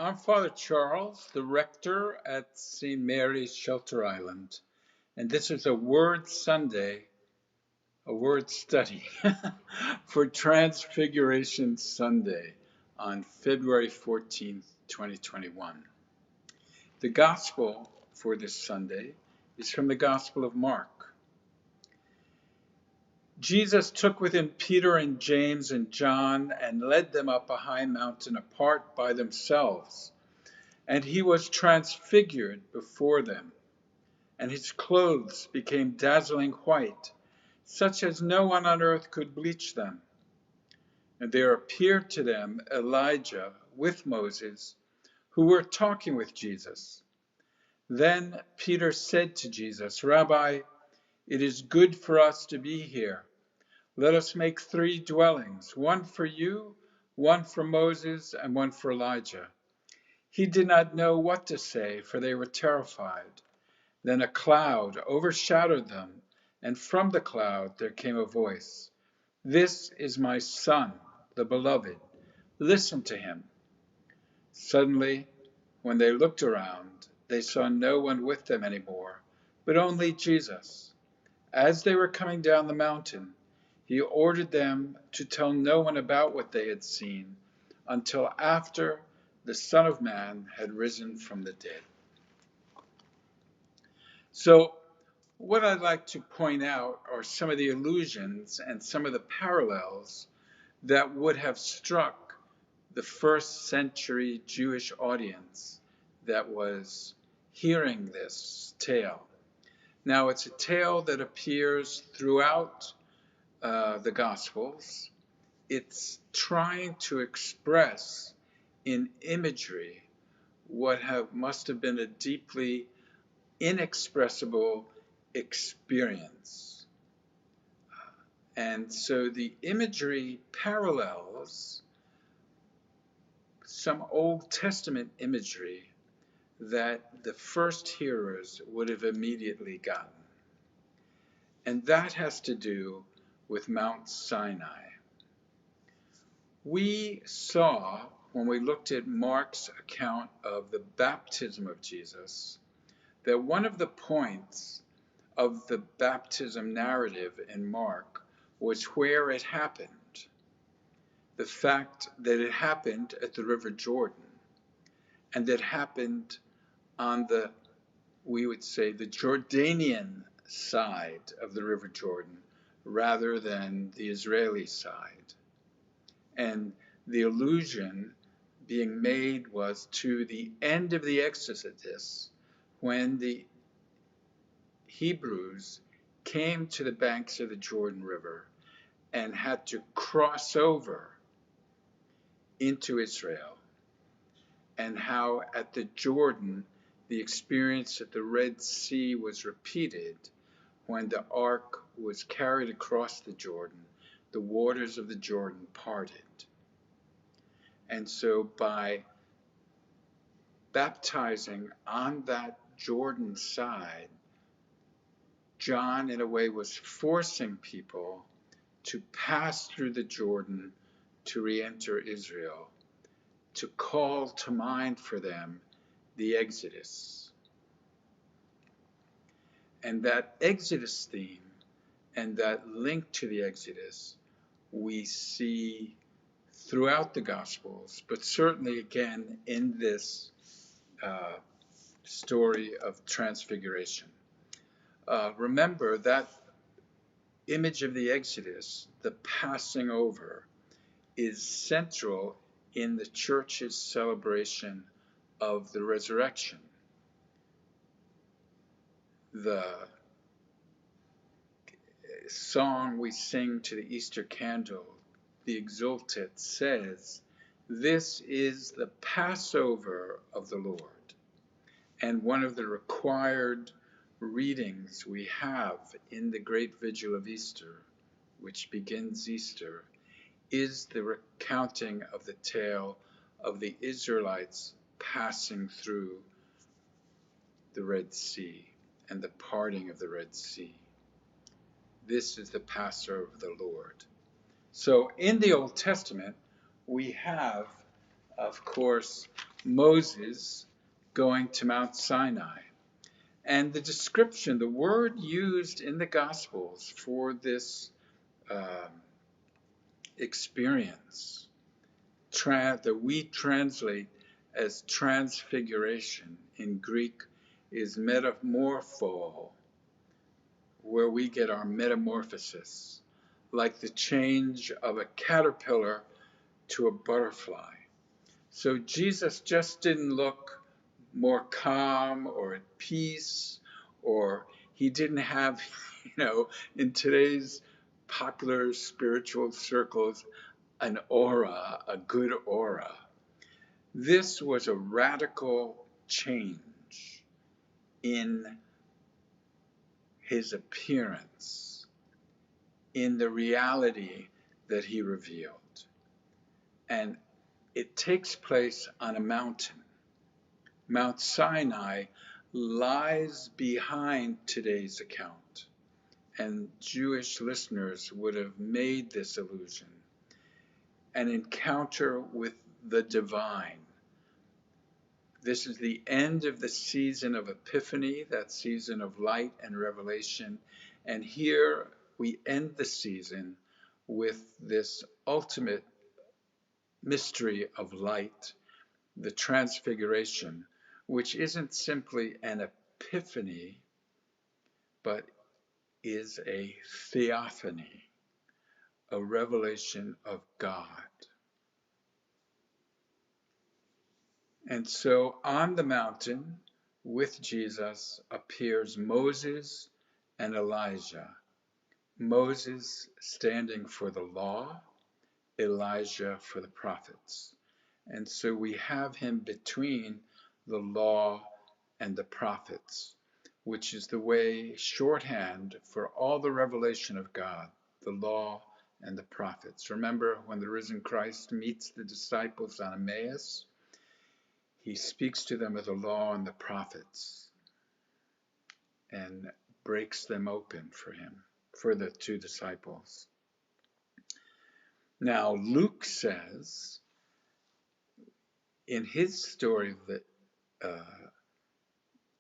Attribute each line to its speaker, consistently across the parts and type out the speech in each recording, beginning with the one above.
Speaker 1: I'm Father Charles, the rector at St. Mary's Shelter Island, and this is a Word Sunday, a word study for Transfiguration Sunday on February 14th, 2021. The Gospel for this Sunday is from the Gospel of Mark. Jesus took with him Peter and James and John and led them up a high mountain apart by themselves. And he was transfigured before them, and his clothes became dazzling white, such as no one on earth could bleach them. And there appeared to them Elijah with Moses, who were talking with Jesus. Then Peter said to Jesus, "Rabbi, it is good for us to be here. Let us make 3 dwellings, one for you, one for Moses, and one for Elijah." He did not know what to say, for they were terrified. Then a cloud overshadowed them, and from the cloud there came a voice, "This is my Son, the Beloved. Listen to him." Suddenly, when they looked around, they saw no one with them anymore, but only Jesus. As they were coming down the mountain, he ordered them to tell no one about what they had seen until after the Son of Man had risen from the dead. So, what I'd like to point out are some of the allusions and some of the parallels that would have struck the first century Jewish audience that was hearing this tale. Now, it's a tale that appears throughout the Gospels. It's trying to express in imagery what must have been a deeply inexpressible experience. And so the imagery parallels some Old Testament imagery that the first hearers would have immediately gotten. And that has to do with Mount Sinai. We saw, when we looked at Mark's account of the baptism of Jesus, that one of the points of the baptism narrative in Mark was where it happened. The fact that it happened at the River Jordan, and that happened on the, we would say, the Jordanian side of the River Jordan rather than the Israeli side. And the allusion being made was to the end of the Exodus, when the Hebrews came to the banks of the Jordan River and had to cross over into Israel, and how at the Jordan the experience at the Red Sea was repeated when the ark was carried across the Jordan. The waters of the Jordan parted. And so by baptizing on that Jordan side, John, in a way, was forcing people to pass through the Jordan to re-enter Israel, to call to mind for them the Exodus. And that Exodus theme and that link to the Exodus we see throughout the Gospels, but certainly again in this story of Transfiguration. Remember that image of the Exodus, the passing over, is central in the church's celebration of the resurrection. The song we sing to the Easter candle, the Exultet, says, "This is the Passover of the Lord." And one of the required readings we have in the great vigil of Easter, which begins Easter, is the recounting of the tale of the Israelites passing through the Red Sea and the parting of the Red Sea. This is the Passover of the Lord. So in the Old Testament, we have, of course, Moses going to Mount Sinai. And the description, the word used in the Gospels for this um, experience, that we translate as transfiguration in Greek, is metamorpho, where we get our metamorphosis, like the change of a caterpillar to a butterfly. So Jesus just didn't look more calm or at peace, or he didn't have, in today's popular spiritual circles, an aura, a good aura. This was a radical change in his appearance, in the reality that he revealed. And it takes place on a mountain. Mount Sinai lies behind today's account, and Jewish listeners would have made this allusion, an encounter with the divine. This is the end of the season of Epiphany, that season of light and revelation, and here we end the season with this ultimate mystery of light, the Transfiguration, which isn't simply an epiphany, but is a theophany, a revelation of God. And so on the mountain with Jesus appears Moses and Elijah. Moses standing for the law, Elijah for the prophets. And so we have him between the law and the prophets, which is the way, shorthand, for all the revelation of God, the law and the prophets. Remember when the risen Christ meets the disciples on Emmaus, he speaks to them of the law and the prophets and breaks them open for him, for the two disciples. Now, Luke says in his story of the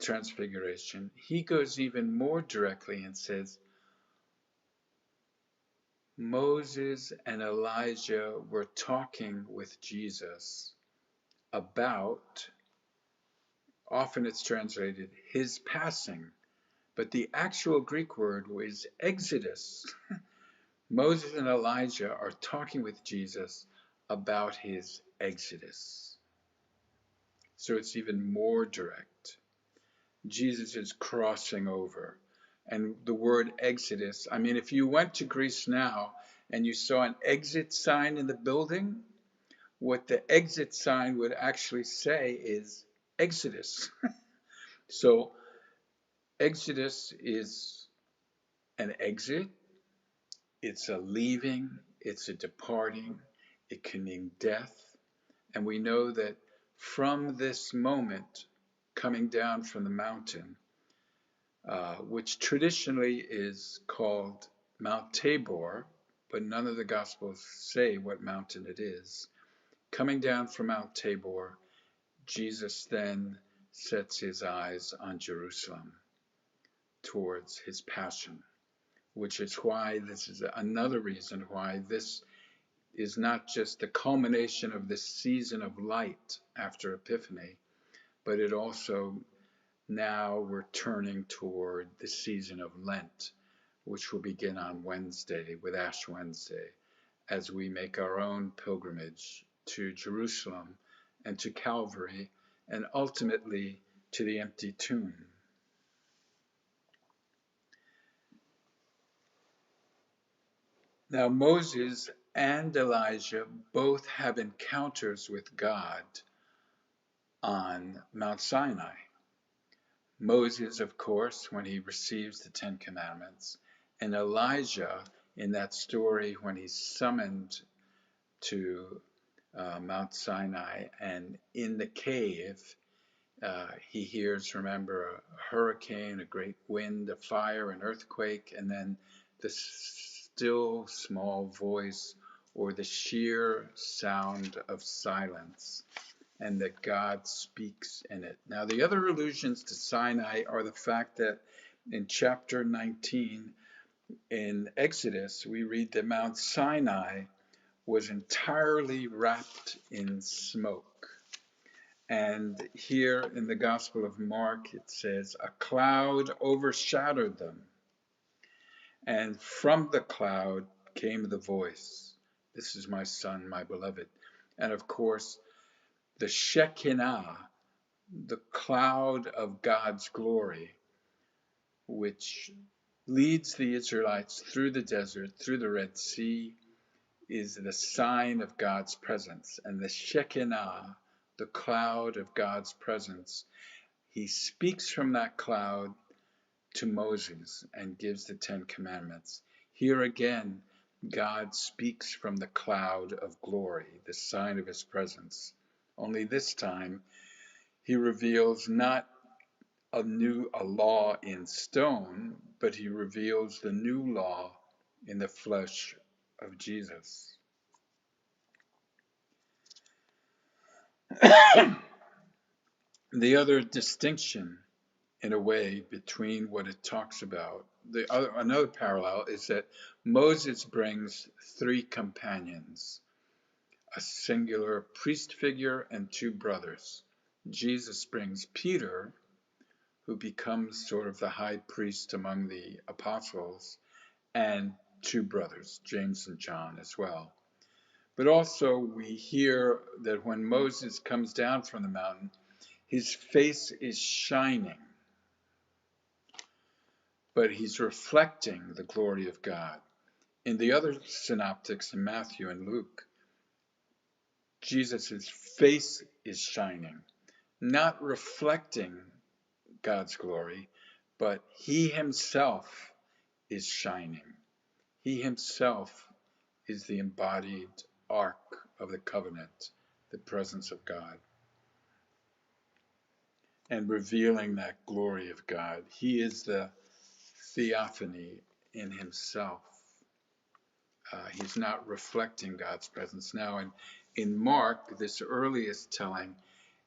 Speaker 1: Transfiguration, he goes even more directly and says, Moses and Elijah were talking with Jesus about, often it's translated, his passing, but the actual Greek word was exodus. Moses and Elijah are talking with Jesus about his exodus. So it's even more direct. Jesus is crossing over. And the word exodus, I mean, if you went to Greece now and you saw an exit sign in the building, what the exit sign would actually say is Exodus. So Exodus is an exit, it's a leaving, it's a departing, it can mean death. And we know that from this moment, coming down from the mountain, which traditionally is called Mount Tabor, but none of the Gospels say what mountain it is. Coming down from Mount Tabor, Jesus then sets his eyes on Jerusalem towards his passion, which is why this is another reason why this is not just the culmination of this season of light after Epiphany, but it also, now we're turning toward the season of Lent, which will begin on Wednesday with Ash Wednesday, as we make our own pilgrimage to Jerusalem and to Calvary, and ultimately to the empty tomb. Now, Moses and Elijah both have encounters with God on Mount Sinai. Moses, of course, when he receives the Ten Commandments, and Elijah in that story when he's summoned to Mount Sinai, and in the cave, he hears, remember, a hurricane, a great wind, a fire, an earthquake, and then the still small voice or the sheer sound of silence. and that God speaks in it. Now, the other allusions to Sinai are the fact that in chapter 19 in Exodus, we read that Mount Sinai was entirely wrapped in smoke. And here in the Gospel of Mark, it says, a cloud overshadowed them. And from the cloud came the voice, "This is my son, my beloved." And of course, the Shekinah, the cloud of God's glory, which leads the Israelites through the desert, through the Red Sea, is the sign of God's presence. And the Shekinah, the cloud of God's presence, he speaks from that cloud to Moses and gives the Ten Commandments. Here again, God speaks from the cloud of glory, the sign of his presence. Only this time, he reveals not a law in stone, but he reveals the new law in the flesh of Jesus. The other distinction, in a way, between what it talks about, another parallel is that Moses brings 3 companions, a singular priest figure and 2 brothers. Jesus brings Peter, who becomes sort of the high priest among the apostles, and 2 brothers, James and John as well. But also we hear that when Moses comes down from the mountain, his face is shining, but he's reflecting the glory of God. In the other synoptics, in Matthew and Luke, Jesus' face is shining, not reflecting God's glory, but he himself is shining. He himself is the embodied ark of the covenant, the presence of God, and revealing that glory of God. He is the theophany in himself. He's not reflecting God's presence. Now, in Mark, this earliest telling,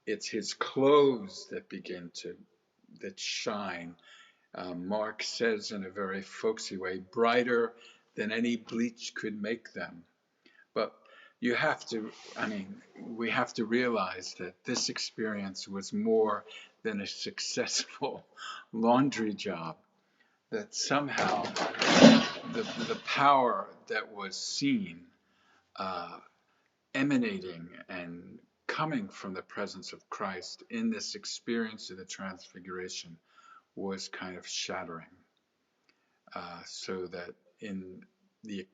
Speaker 1: it's his clothes that shine. Mark says in a very folksy way, brighter than any bleach could make them. But we have to realize that this experience was more than a successful laundry job, that somehow the power that was seen emanating and coming from the presence of Christ in this experience of the Transfiguration was kind of shattering. So that in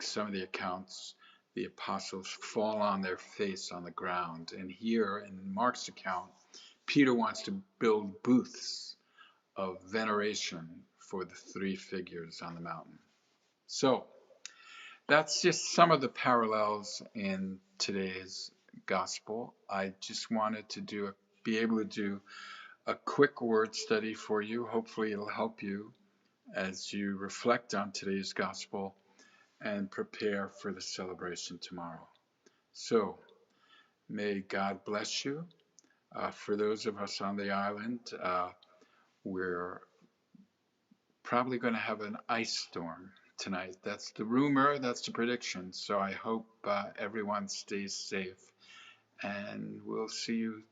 Speaker 1: some of the accounts, the apostles fall on their face on the ground. And here in Mark's account, Peter wants to build booths of veneration for the 3 figures on the mountain. So that's just some of the parallels in today's gospel. I just wanted to be able to do a quick word study for you. Hopefully it'll help you as you reflect on today's gospel and prepare for the celebration tomorrow. So may God bless you. For those of us on the island, we're probably going to have an ice storm tonight. That's the rumor, that's the prediction. So I hope everyone stays safe, and we'll see you